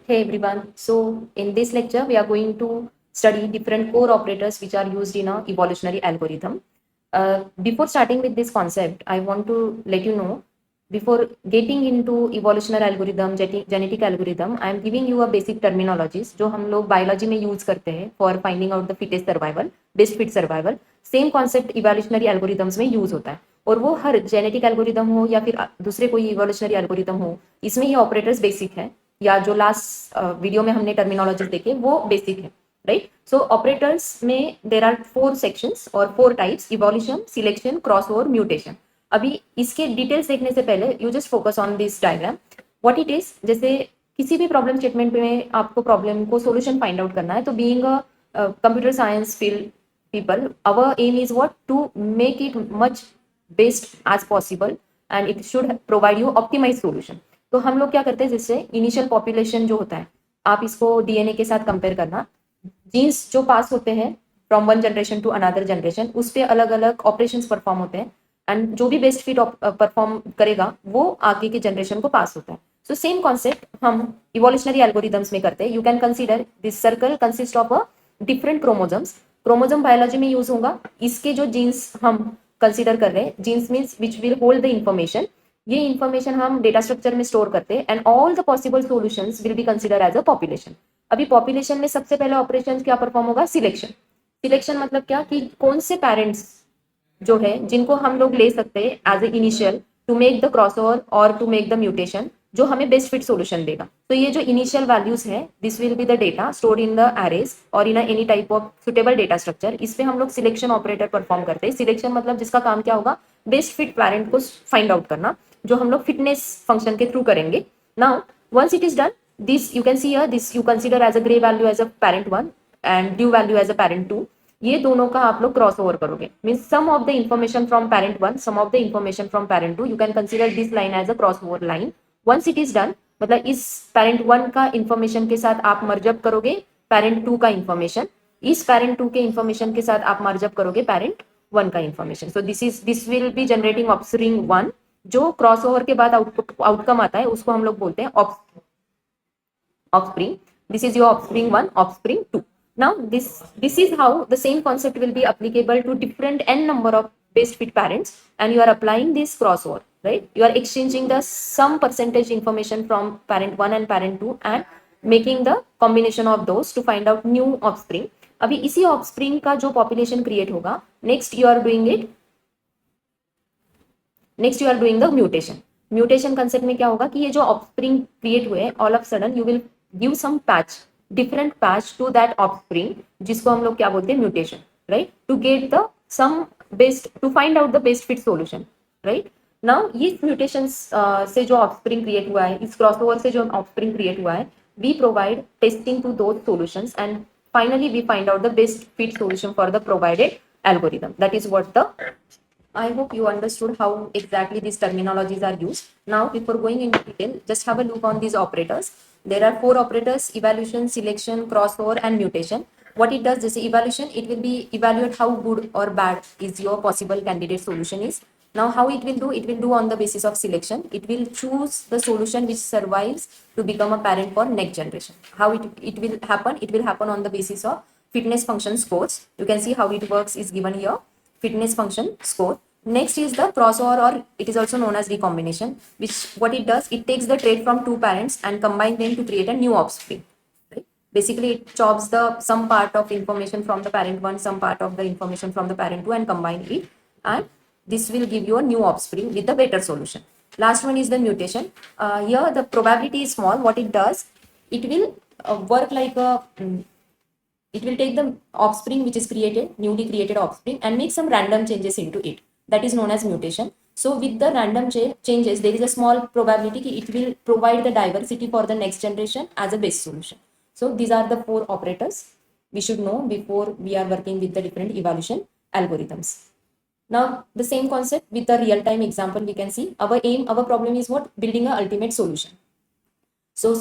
Hey everyone. So in this lecture, we are going to study different core operators which are used in a evolutionary algorithm. Before starting with this concept, I want to let you know, before getting into evolutionary algorithm, genetic algorithm, I am giving you a basic terminologies जो हम लोग biology में use करते हैं for finding out the fittest survival, best fit survival. Same concept evolutionary algorithms में use होता है और वो हर जेनेटिक एल्गोरिदम हो या फिर दूसरे कोई इवोल्यूशनरी एल्गोरिदम हो, इसमें ये ऑपरेटर्स बेसिक है या जो लास्ट वीडियो में हमने टर्मिनोलॉजीज देखे वो बेसिक है, राइट. सो ऑपरेटर्स में देर आर 4 सेक्शंस और 4 types: evolution, selection, crossover, mutation. अभी इसके डिटेल्स देखने से पहले you just focus on this diagram, what it is. जैसे किसी भी प्रॉब्लम स्टेटमेंट में आपको प्रॉब्लम को सोल्यूशन फाइंड आउट करना है, तो being a computer science field people, our aim is what? To make it much best as possible and it should provide you optimized solution. तो हम लोग क्या करते हैं, जिससे इनिशियल पॉपुलेशन जो होता है, आप इसको डीएनए के साथ कंपेयर करना, जीन्स जो पास होते हैं from one generation to another generation, उस पर अलग अलग ऑपरेशंस परफॉर्म होते हैं एंड जो भी बेस्ट फिट परफॉर्म करेगा वो आगे के जनरेशन को पास होता है. सो सेम कॉन्सेप्ट हम इवोल्यूशनरी एल्गोरिदम्स में करते हैं. You can consider this circle consist of a different chromosomes. Chromosome biology में यूज होगा. इसके जो जीन्स हम कंसीडर कर रहे हैं, genes means which will hold the information, ये इंफॉर्मेशन हम डेटा स्ट्रक्चर में स्टोर करते हैं and all the possible solutions will be consider as a population. अभी पॉपुलेशन में सबसे पहले ऑपरेशन क्या परफॉर्म होगा? सिलेक्शन. सिलेक्शन मतलब क्या कि कौन से पेरेंट्स जो है जिनको हम लोग ले सकते हैं as a initial to make the crossover और टू मेक द म्यूटेशन, जो हमें बेस्ट फिट सॉल्यूशन देगा. तो ये जो इनिशियल वैल्यूज है, this will be the data stored in the arrays और in any type of suitable data structure. इस पे हम लोग सिलेक्शन ऑपरेटर परफॉर्म करते हैं. सिलेक्शन मतलब जिसका काम क्या होगा? बेस्ट फिट पेरेंट को फाइंड आउट करना, जो हम लोग फिटनेस फंक्शन के थ्रू करेंगे. Now once it is done, this you can see here, this you consider as a grey value as a parent 1 and blue value as a parent 2. ये दोनों का आप लोग क्रॉस ओवर करोगे. Means some of the information from parent 1, some of the information from parent 2, you can consider this line as a cross over line. Once it is done, मतलब इस parent 1 का information के साथ आप मर्जअप करोगे parent 2 का information, इस parent 2 के इंफॉर्मेशन के साथ आप मर्जअप करोगे पेरेंट 1 का information. So this will be generating offspring 1. जो क्रॉस ओवर के बाद आउटकम आता है उसको हम लोग बोलते हैं offspring. This is your offspring 1, offspring 2. Now this is how the same concept will be applicable to different n number of best fit parents, and you are applying this crossover, right? You are exchanging the some percentage information from parent 1 and parent 2 and making the combination of those to find out new offspring. अभी इसी offspring का जो population create होगा, next you are doing the mutation. Mutation concept में क्या होगा कि ये जो ऑफस्प्रिंग क्रिएट हुए, all of sudden you will give some patch, different patch to that offspring, जिसको हम लोग क्या बोलते हैं? Mutation, right? To get the some best, to find out the best fit solution, right? Now ये mutation से जो ऑफस्प्रिंग क्रिएट हुआ है, इस क्रॉसओवर से जो ऑफस्प्रिंग क्रिएट हुआ है, we provide testing to those solutions and finally we find out the best fit solution for the provided algorithm. That is what the I hope you understood how exactly these terminologies are used. Now, before going into detail, just have a look on these operators. There are 4 operators: evaluation, selection, crossover, and mutation. What it does, this evaluation, it will be evaluate how good or bad is your possible candidate solution is. Now, how it will do on the basis of selection. It will choose the solution which survives to become a parent for next generation. How it will happen? It will happen on the basis of fitness function scores. You can see how it works is given here. Fitness function score. Next is the crossover, or it is also known as recombination, which what it does, it takes the trait from 2 parents and combines them to create a new offspring. Right? Basically, it chops the some part of information from the parent 1, some part of the information from the parent 2 and combine it, and this will give you a new offspring with the better solution. Last one is the mutation. Here the probability is small. What it does, it will work like a it will take the offspring which is created, newly created offspring, and make some random changes into it. That is known as mutation. So with the random changes, there is a small probability that it will provide the diversity for the next generation as a best solution. So these are the 4 operators we should know before we are working with the different evaluation algorithms. Now the same concept with the real-time example, we can see our aim, our problem is what? Building a ultimate solution. So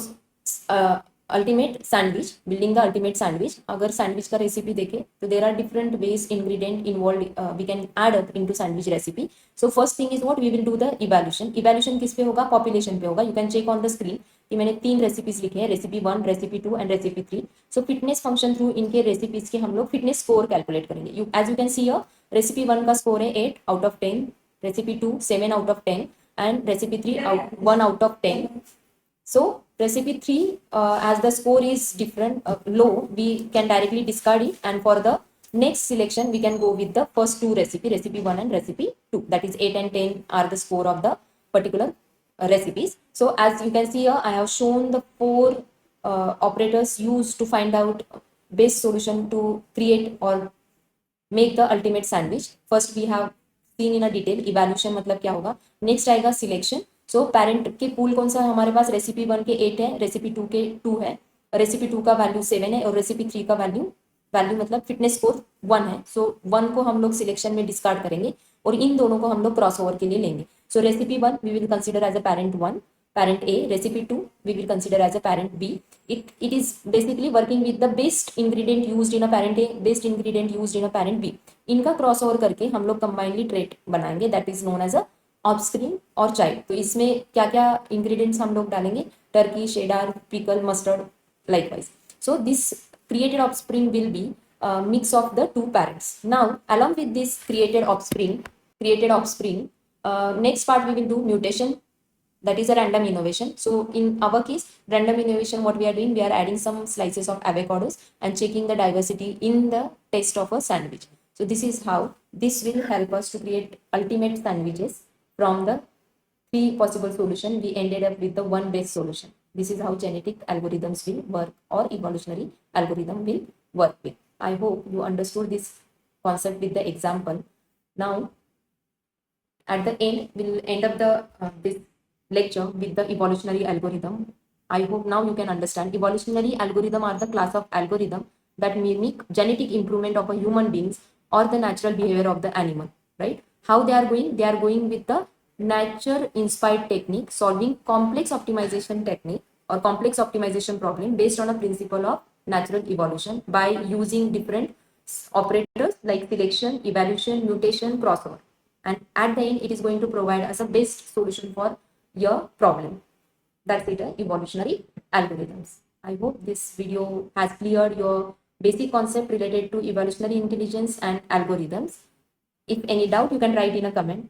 ultimate sandwich, building the ultimate sandwich. अगर sandwich का recipe देखें तो there are different veg ingredient involve we can add up into sandwich recipe. So first thing is what we will do the evaluation. Evaluation किस पे होगा? Population पे होगा. You can check on the screen कि मैंने 3 recipes लिखे हैं, recipe 1, recipe 2 and recipe 3. So fitness function through इनके रेसिपीज के हम लोग फिटनेस स्कोर कैलकुलेट करेंगे. You as you can see here, recipe 1 का स्कोर है 8 out of 10, recipe 2 7 out of 10 and recipe 3 1 out of 10. So recipe 3, as the score is different, low, we can directly discard it, and for the next selection we can go with the first two recipe 1 and recipe 2, that is 8 and 10 are the score of the particular recipes. So as you can see here, I have shown the 4 operators used to find out best solution to create or make the ultimate sandwich. First we have seen in a detail evaluation मतलब क्या होगा. Next आएगा selection. सो parent के pool कौन सा है हमारे पास? Recipe 1 के 8 है, रेसिपी 2 के 2 है, रेसिपी 2 का वैल्यू 7 है और रेसिपी 3 का वैल्यू मतलब फिटनेस स्कोर 1 है. सो 1 को हम लोग सिलेक्शन में डिस्कार्ड करेंगे और इन दोनों को हम लोग क्रॉस ओवर के लिए लेंगे. So recipe 1 we will consider as a parent 1, parent A. Recipe 2 we will consider as a parent B. It is basically working with the best ingredient used in a parent A, best ingredient used in a parent B. इनका crossover करके हम लोग combinedly trait बनाएंगे, that is known as a offspring और child. तो इसमें क्या क्या इंग्रेडिएंट्स हम लोग डालेंगे? Turkey, cheddar, pickle, mustard, likewise. So this created offspring will be a mix of the two parents. Now along with this created offspring, next part we will do mutation, that is a random innovation. So in our case, random innovation, what we are doing, we are adding some slices of avocados and checking the diversity in the taste of a sandwich. So this is how this will help us to create ultimate sandwiches. From the 3 possible solution, we ended up with the one best solution. This is how genetic algorithms will work or evolutionary algorithm will work with. I hope you understood this concept with the example. Now at the end, we'll end up the this lecture with the evolutionary algorithm. I hope now you can understand. Evolutionary algorithm are the class of algorithm that mimic genetic improvement of a human beings or the natural behavior of the animal, right? How they are going? They are going with the nature inspired technique, solving complex optimization technique or complex optimization problem based on a principle of natural evolution by using different operators like selection, evaluation, mutation, crossover. And at the end, it is going to provide us a best solution for your problem. That's it, evolutionary algorithms. I hope this video has cleared your basic concept related to evolutionary intelligence and algorithms. If any doubt, you can write in a comment.